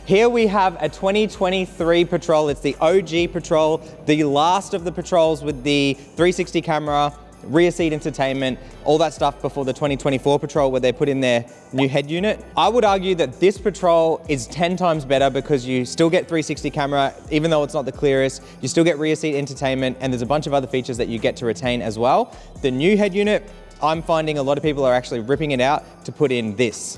Here we have a 2023 Patrol. It's the OG Patrol, the last of the Patrols with the 360 camera, rear seat entertainment, all that stuff before the 2024 Patrol where they put in their new head unit. I would argue that this Patrol is 10 times better because you still get 360 camera, even though it's not the clearest, you still get rear seat entertainment, and there's a bunch of other features that you get to retain as well. The new head unit, I'm finding a lot of people are actually ripping it out to put in this,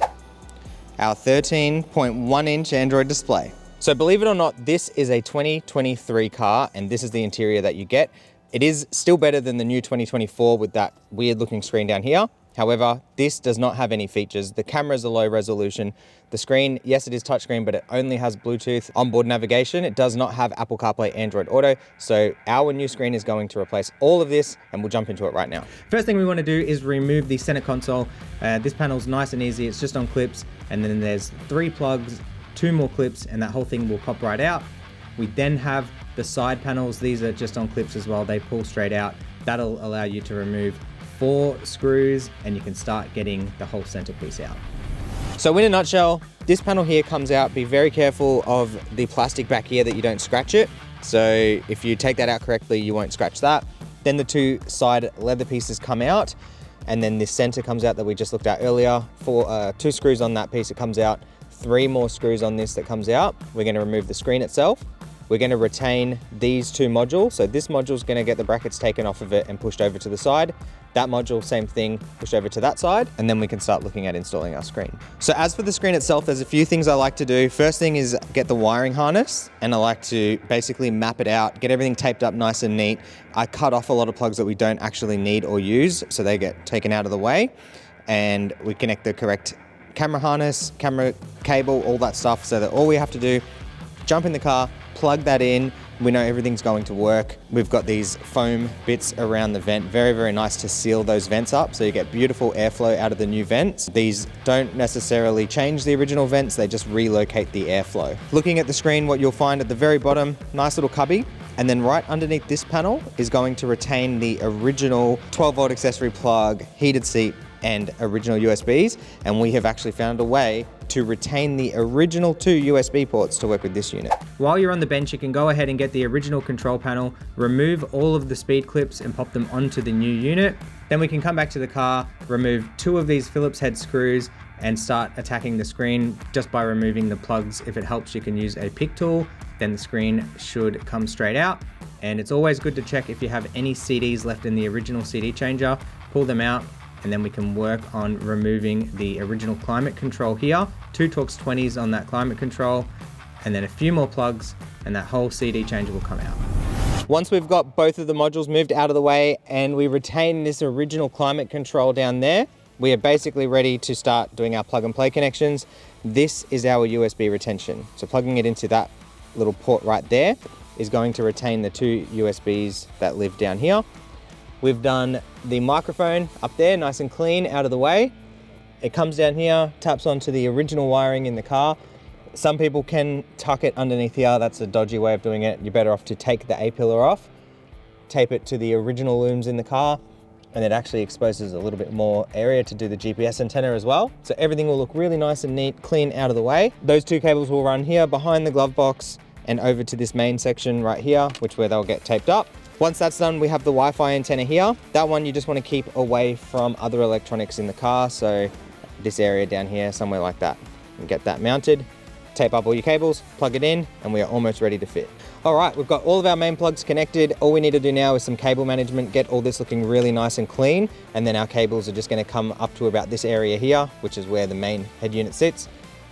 our 13.1 inch Android display. So believe it or not, this is a 2023 car, and this is the interior that you get. It is still better than the new 2024 with that weird looking screen down here. However, this does not have any features. The cameras are low resolution. The screen, yes, it is touchscreen, but it only has Bluetooth onboard navigation. It does not have Apple CarPlay, Android Auto. So our new screen is going to replace all of this, and we'll jump into it right now. First thing we want to do is remove the center console. This panel's nice and easy. It's just on clips, and then there's 3 plugs, 2 more clips, and that whole thing will pop right out. We then have the side panels. These are just on clips as well. They pull straight out. That'll allow you to remove 4 screws, and you can start getting the whole centerpiece out. So in a nutshell, this panel here comes out. Be very careful of the plastic back here that you don't scratch it. So if you take that out correctly, you won't scratch that. Then the 2 side leather pieces come out, and then this center comes out that we just looked at earlier. 2 screws on that piece, it comes out. 3 more screws on this that comes out. We're going to remove the screen itself. We're going to retain these 2 modules. So this module is going to get the brackets taken off of it and pushed over to the side. That module, same thing, pushed over to that side, and then we can start looking at installing our screen. So as for the screen itself, there's a few things I like to do. First thing is get the wiring harness, and I like to basically map it out, get everything taped up nice and neat. I cut off a lot of plugs that we don't actually need or use, so they get taken out of the way, and we connect the correct camera harness, camera cable, all that stuff, so that all we have to do, jump in the car, plug that in, we know everything's going to work. We've got these foam bits around the vent, very, very nice to seal those vents up, so you get beautiful airflow out of the new vents. These don't necessarily change the original vents, they just relocate the airflow. Looking at the screen, what you'll find at the very bottom, nice little cubby, and then right underneath this panel is going to retain the original 12-volt accessory plug, heated seat, and original USBs, and we have actually found a way to retain the original 2 USB ports to work with this unit. While you're on the bench, you can go ahead and get the original control panel, remove all of the speed clips and pop them onto the new unit. Then we can come back to the car, remove 2 of these Phillips head screws, and start attacking the screen just by removing the plugs. If it helps, you can use a pick tool, then the screen should come straight out. And it's always good to check if you have any CDs left in the original CD changer, pull them out, and then we can work on removing the original climate control here. 2 Torx 20s on that climate control, and then a few more plugs, and that whole CD changer will come out. Once we've got both of the modules moved out of the way and we retain this original climate control down there, we are basically ready to start doing our plug and play connections. This is our USB retention. So plugging it into that little port right there is going to retain the 2 USBs that live down here. We've done the microphone up there, nice and clean, out of the way. It comes down here, taps onto the original wiring in the car. Some people can tuck it underneath here. That's a dodgy way of doing it. You're better off to take the A-pillar off, tape it to the original looms in the car, and it actually exposes a little bit more area to do the GPS antenna as well. So everything will look really nice and neat, clean, out of the way. Those 2 cables will run here behind the glove box and over to this main section right here, where they'll get taped up. Once that's done, we have the Wi-Fi antenna here. That one you just want to keep away from other electronics in the car. So this area down here, somewhere like that. And get that mounted, tape up all your cables, plug it in, and we are almost ready to fit. All right, we've got all of our main plugs connected. All we need to do now is some cable management, get all this looking really nice and clean. And then our cables are just going to come up to about this area here, which is where the main head unit sits.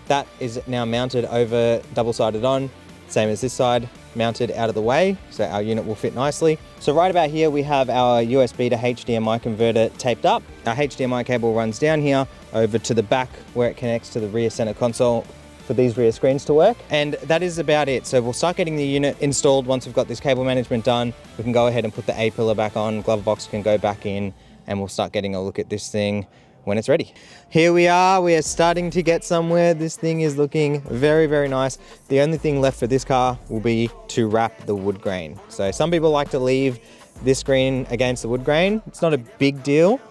That is now mounted over double-sided on, same as this side, mounted out of the way, so our unit will fit nicely. So right about here we have our USB to HDMI converter taped up. Our HDMI cable runs down here over to the back where it connects to the rear center console for these rear screens to work. And that is about it. So we'll start getting the unit installed once we've got this cable management done. We can go ahead and put the A-pillar back on, glove box can go back in, and we'll start getting a look at this thing when it's ready. Here we are starting to get somewhere. This thing is looking very, very nice. The only thing left for this car will be to wrap the wood grain. So some people like to leave this screen against the wood grain. It's not a big deal,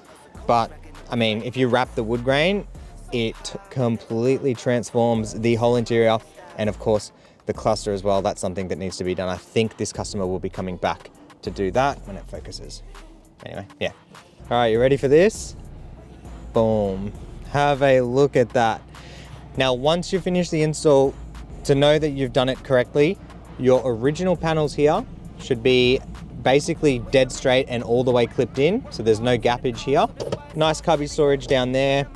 but I mean, if you wrap the wood grain, it completely transforms the whole interior. And of course, the cluster as well, that's something that needs to be done. I think this customer will be coming back to do that when it focuses. Anyway, yeah. All right, you ready for this? Boom. Have a look at that. Now, once you finish the install, to know that you've done it correctly, your original panels here should be basically dead straight and all the way clipped in, so there's no gappage here. Nice cubby storage down there.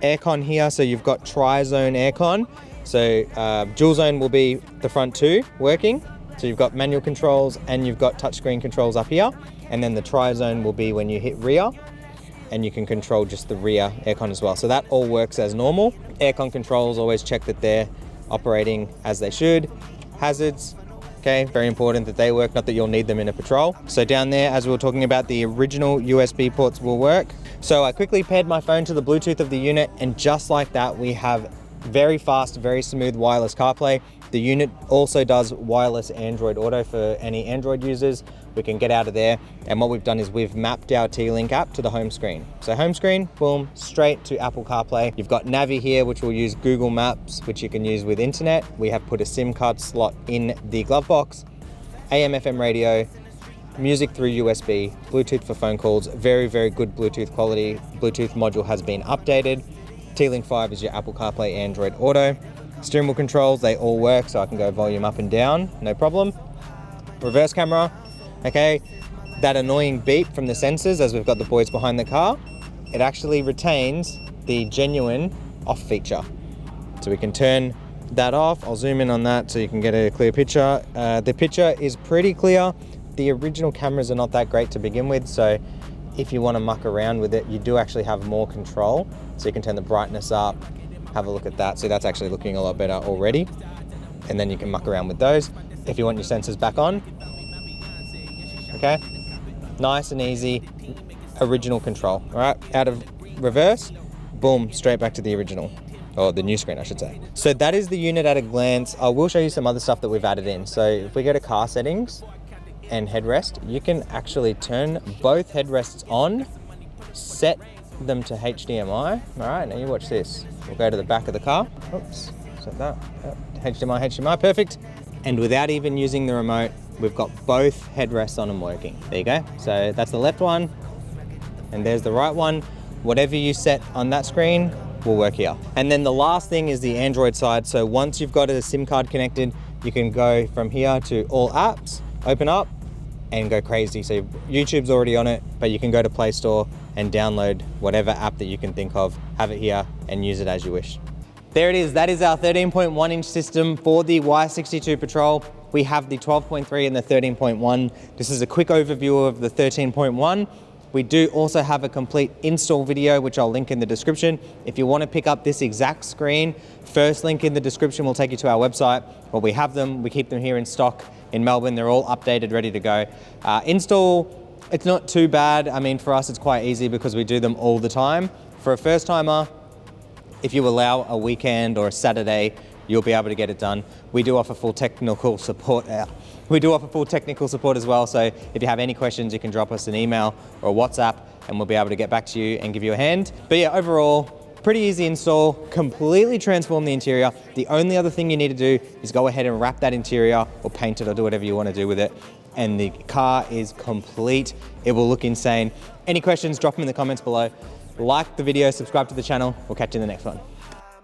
Aircon here, so you've got tri-zone aircon. So dual zone will be the front two working. So you've got manual controls and you've got touchscreen controls up here. And then the tri-zone will be when you hit rear, and you can control just the rear aircon as well. So that all works as normal. Aircon controls, always check that they're operating as they should. Hazards, okay, very important that they work, not that you'll need them in a patrol. So down there, as we were talking about, the original USB ports will work. So I quickly paired my phone to the Bluetooth of the unit, and just like that, we have very fast, very smooth wireless CarPlay. The unit also does wireless Android Auto for any Android users. We can get out of there. And what we've done is we've mapped our T-Link app to the home screen. So home screen, boom, straight to Apple CarPlay. You've got Navi here, which will use Google Maps, which you can use with internet. We have put a SIM card slot in the glove box, AM, FM radio, music through USB, Bluetooth for phone calls, very, very good Bluetooth quality. Bluetooth module has been updated. T-Link 5 is your Apple CarPlay Android Auto. Steering wheel controls, they all work, so I can go volume up and down, no problem. Reverse camera, okay. That annoying beep from the sensors as we've got the boys behind the car, it actually retains the genuine off feature. So we can turn that off. I'll zoom in on that so you can get a clear picture. The picture is pretty clear. The original cameras are not that great to begin with, so if you want to muck around with it, you do actually have more control. So you can turn the brightness up, have a look at that. So that's actually looking a lot better already. And then you can muck around with those. If you want your sensors back on, okay, nice and easy, original control. All right, out of reverse, boom, straight back to the original, or the new screen, I should say. So that is the unit at a glance. I will show you some other stuff that we've added in. So if we go to car settings and headrest, you can actually turn both headrests on, set them to HDMI. All right, now you watch this. We'll go to the back of the car. Oops, set that. Yep. HDMI, perfect. And without even using the remote, we've got both headrests on and working. There you go. So that's the left one, and there's the right one. Whatever you set on that screen will work here. And then the last thing is the Android side. So once you've got a SIM card connected, you can go from here to all apps, open up, and go crazy. So YouTube's already on it, but you can go to Play Store and download whatever app that you can think of, have it here, and use it as you wish. There it is. That is our 13.1 inch system for the Y62 Patrol. We have the 12.3 and the 13.1. This is a quick overview of the 13.1. We do also have a complete install video, which I'll link in the description. If you want to pick up this exact screen, first link in the description will take you to our website. Well, we have them. We keep them here in stock in Melbourne. They're all updated, ready to go. Install, it's not too bad. I mean, for us, it's quite easy because we do them all the time. For a first timer, if you allow a weekend or a Saturday, you'll be able to get it done. We do offer full technical support. We do offer full technical support as well. So if you have any questions, you can drop us an email or a WhatsApp and we'll be able to get back to you and give you a hand. But yeah, overall, pretty easy install, completely transform the interior. The only other thing you need to do is go ahead and wrap that interior or paint it or do whatever you want to do with it. And the car is complete. It will look insane. Any questions, drop them in the comments below. Like the video, subscribe to the channel. We'll catch you in the next one.